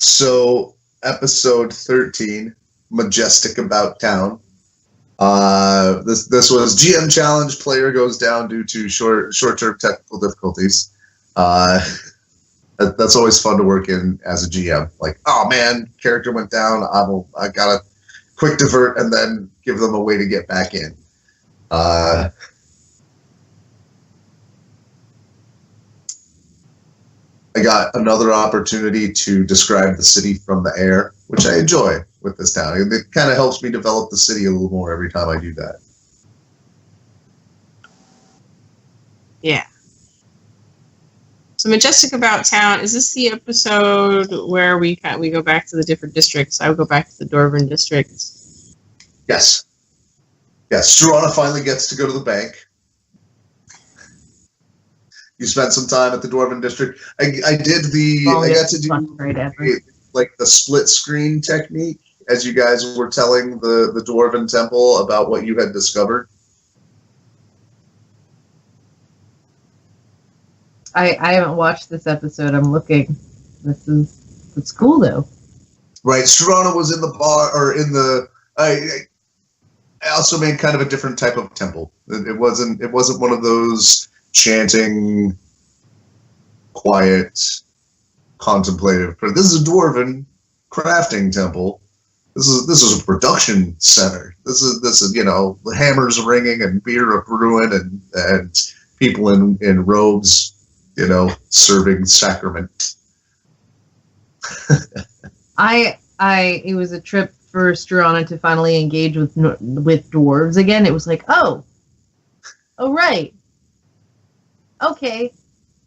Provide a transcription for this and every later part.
So, episode 13, Majestic About Town. This was GM challenge. Player goes down due to short-term technical difficulties. That's always fun to work in as a GM. Like, oh man, character went down. I gotta quick divert and then give them a way to get back in. I got another opportunity to describe the city from the air, which I enjoy with this town. It kind of helps me develop the city a little more every time I do that. Yeah. So Majestic About Town, is this the episode where we go back to the different districts? I would go back to the Dwarven districts. Yes. Yes, Struana finally gets to go to the bank. You spent some time at the Dwarven district. I got to do like the split screen technique as you guys were telling the Dwarven temple about what you had discovered. I haven't watched this episode. I'm looking. It's cool though. Right, Struana was in the bar or in the. I also made kind of a different type of temple. It wasn't one of those chanting, quiet, contemplative. But this is a Dwarven crafting temple. This is a production center. This is the hammers ringing and beer brewing and people in robes, serving sacrament. It was a trip for Struana to finally engage with dwarves again. It was like, oh right. Okay.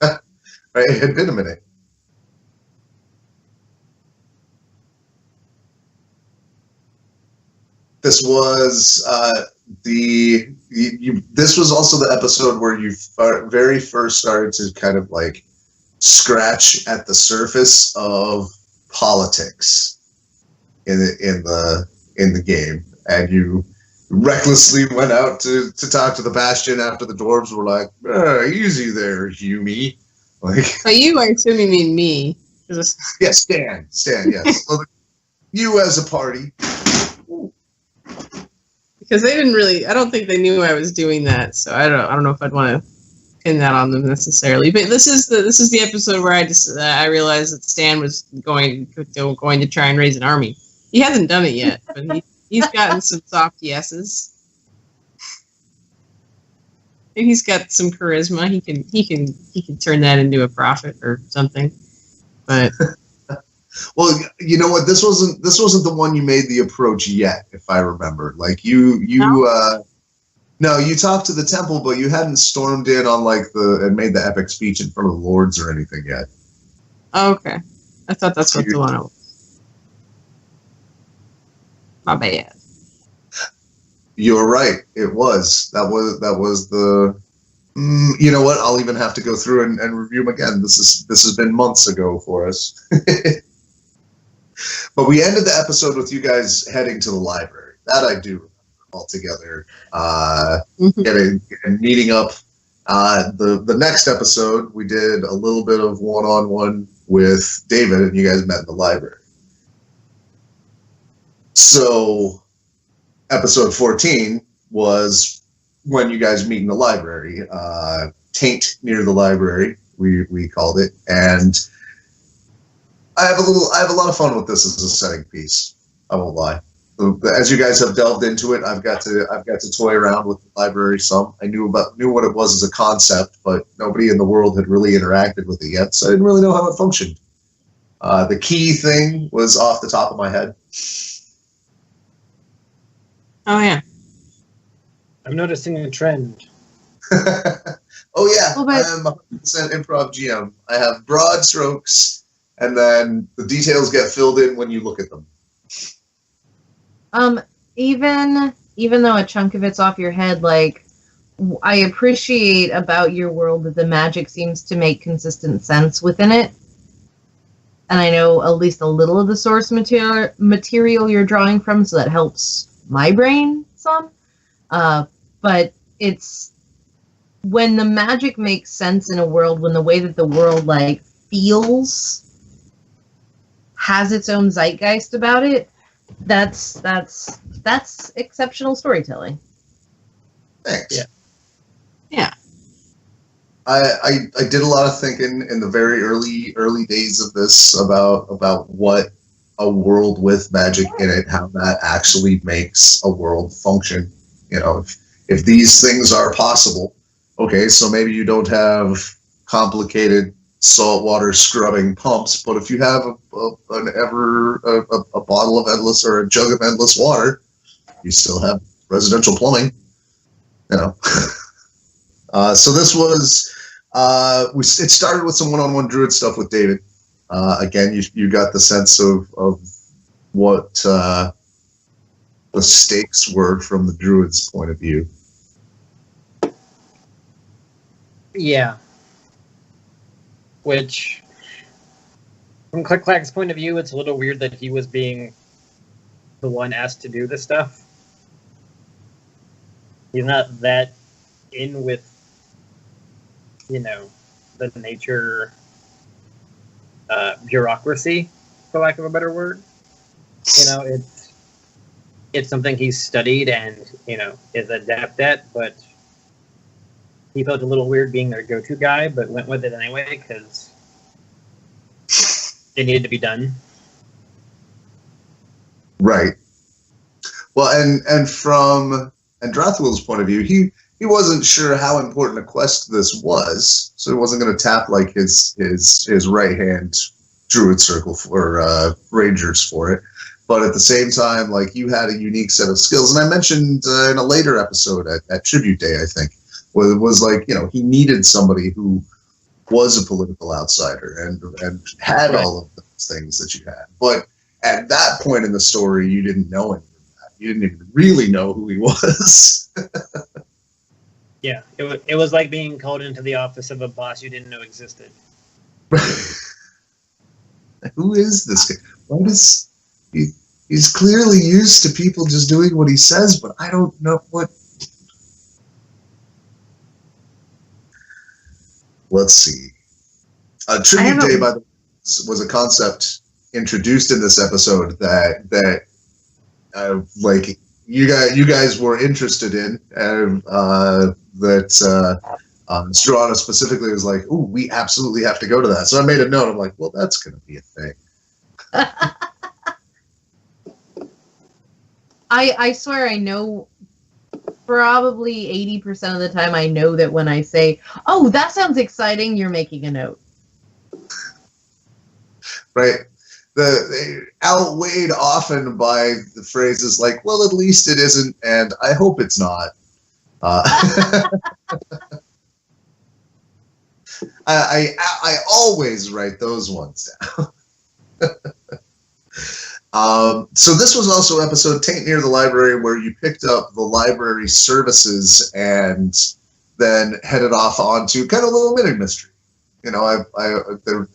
Right, it had been a minute. This was this was also the episode where you very first started to kind of like scratch at the surface of politics in the game, and you recklessly went out to talk to the Bastion after the dwarves were like, easy there, Yumi. Like, but you, I assume you mean me. Yes, Stan, yes. Well, you as a party. Because they didn't really, I don't think they knew I was doing that, so I don't know if I'd want to pin that on them necessarily. But this is the episode where I realized that Stan was going to try and raise an army. He hasn't done it yet, but he's gotten some soft yeses. If he's got some charisma, he can turn that into a profit or something. But well, you know what? This wasn't the one you made the approach yet, if I remember. Like no, you talked to the temple, but you hadn't stormed in on and made the epic speech in front of the lords or anything yet. Oh, okay, I thought that's what the one was. My bad. You're right. It was. That was the. You know what? I'll even have to go through and review them again. This has been months ago for us. But we ended the episode with you guys heading to the library. That I do remember altogether. Getting and meeting up. The next episode we did a little bit of one-on-one with David, and you guys met in the library. So, episode 14 was when you guys meet in the library. Taint near the library, we called it, and I have a lot of fun with this as a setting piece. I won't lie. As you guys have delved into it, I've got to toy around with the library some. I knew what it was as a concept, but nobody in the world had really interacted with it yet, so I didn't really know how it functioned. The key thing was off the top of my head. Oh yeah, I'm noticing a trend. Oh yeah, I am 100% improv GM. I have broad strokes, and then the details get filled in when you look at them. Even though a chunk of it's off your head, like, I appreciate about your world that the magic seems to make consistent sense within it. And I know at least a little of the source material you're drawing from, so that helps my brain some. But it's when the magic makes sense in a world, when the way that the world, like, feels has its own zeitgeist about it, that's exceptional storytelling. Thanks. Yeah. Yeah. I did a lot of thinking in the very early days of this about what a world with magic in it, how that actually makes a world function. You know, if these things are possible, okay, so maybe you don't have complicated saltwater scrubbing pumps, but if you have a bottle of endless or a jug of endless water, you still have residential plumbing. You know. So this was it started with some one-on-one druid stuff with David. Again, you got the sense of what the stakes were from the druid's point of view. Yeah. Which, from CliqClaq's point of view, it's a little weird that he was being the one asked to do this stuff. He's not that in with, you know, the nature bureaucracy, for lack of a better word. You know, it's something he's studied and, you know, is adept at, but he felt a little weird being their go-to guy, but went with it anyway because it needed to be done. Right. Well, and from Andrathwil's point of view, he wasn't sure how important a quest this was, so he wasn't going to tap like his right hand druid circle for rangers for it. But at the same time, like, you had a unique set of skills, and I mentioned in a later episode at Tribute Day, I think, where it was like, you know, he needed somebody who was a political outsider and had all of those things that you had. But at that point in the story, you didn't know any of that. You didn't even really know who he was. Yeah, it was like being called into the office of a boss you didn't know existed. Who is this guy? Why does he's clearly used to people just doing what he says, but I don't know what. Let's see. Tribute Day, by the way, was a concept introduced in this episode that like you guys were interested in, and that Struana specifically was like, "Ooh, we absolutely have to go to that." So I made a note. I'm like, "Well, that's going to be a thing." I swear I know probably 80% of the time I know that when I say, "Oh, that sounds exciting," you're making a note. Right. They outweighed often by the phrases like, "Well, at least it isn't," and "I hope it's not." I always write those ones down. So this was also episode Taint Near the Library, where you picked up the library services and then headed off onto kind of a little mini mystery. You know,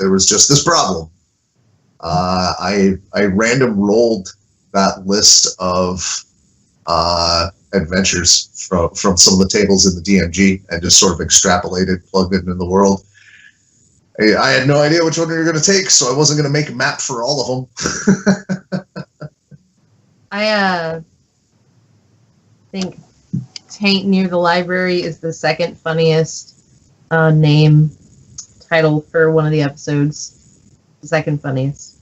there was just this problem. I random rolled that list of adventures from some of the tables in the DMG and just sort of extrapolated, plugged it into the world. I had no idea which one you were going to take, so I wasn't going to make a map for all of them. I think Taint Near the Library is the second funniest name title for one of the episodes. The second funniest.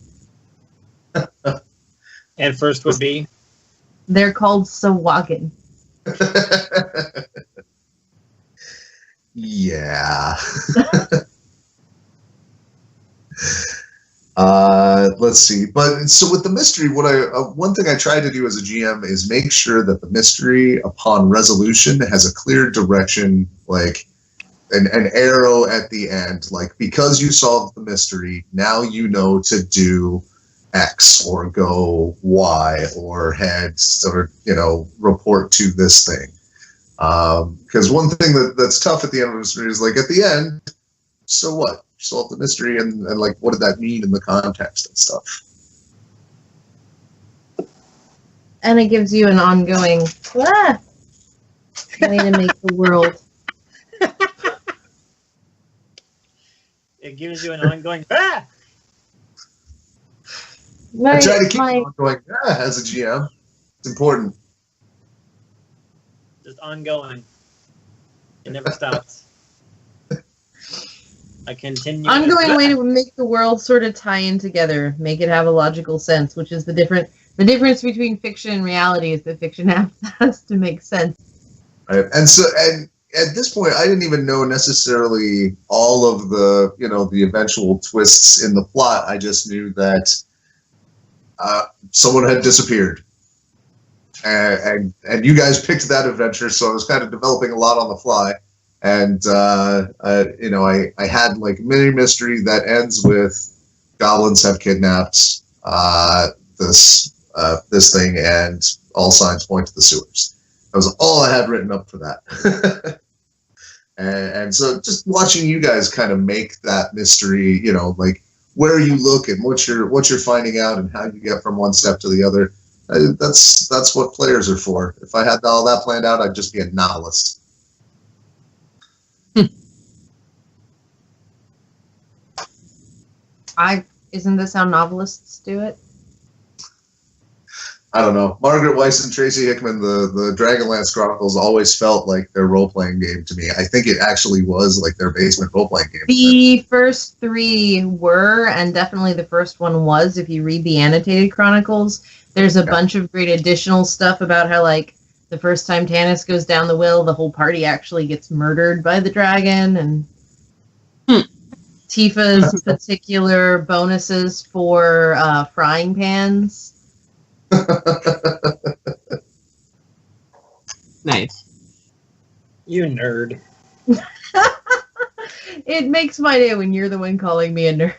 And first would be? They're called Sawagan. Yeah. Let's see. But so with the mystery, what one thing I try to do as a GM is make sure that the mystery, upon resolution, has a clear direction, like an arrow at the end. Like, because you solved the mystery, now you know to do X or go Y or head or, you know, report to this thing. Because one thing that's tough at the end of the mystery is, like, at the end, so what? You solved the mystery, and like, what did that mean in the context and stuff? And it gives you an ongoing way to make the world. It gives you an ongoing I try to keep on going, as a GM. It's important. Just ongoing. It never stops. A continuous ongoing way to make the world sort of tie in together, make it have a logical sense, which is the difference between fiction and reality is that fiction has to make sense. Right. And at this point, I didn't even know necessarily all of the, the eventual twists in the plot. I just knew that someone had disappeared. And you guys picked that adventure, so I was kind of developing a lot on the fly. And, I had like a mini mystery that ends with goblins have kidnapped this thing, and all signs point to the sewers. That was all I had written up for that. and so just watching you guys kind of make that mystery, like where you look and what you're finding out and how you get from one step to the other. That's what players are for. If I had all that planned out, I'd just be a novelist. Isn't this how novelists do it? I don't know. Margaret Weiss and Tracy Hickman, the Dragonlance Chronicles always felt like their role-playing game to me. I think it actually was like their basement role-playing game. The first three were, and definitely the first one was. If you read the annotated chronicles, there's a bunch of great additional stuff about how, like, the first time Tanis goes down the well, the whole party actually gets murdered by the dragon, and Tifa's particular bonuses for frying pans. Nice. You nerd. It makes my day when you're the one calling me a nerd.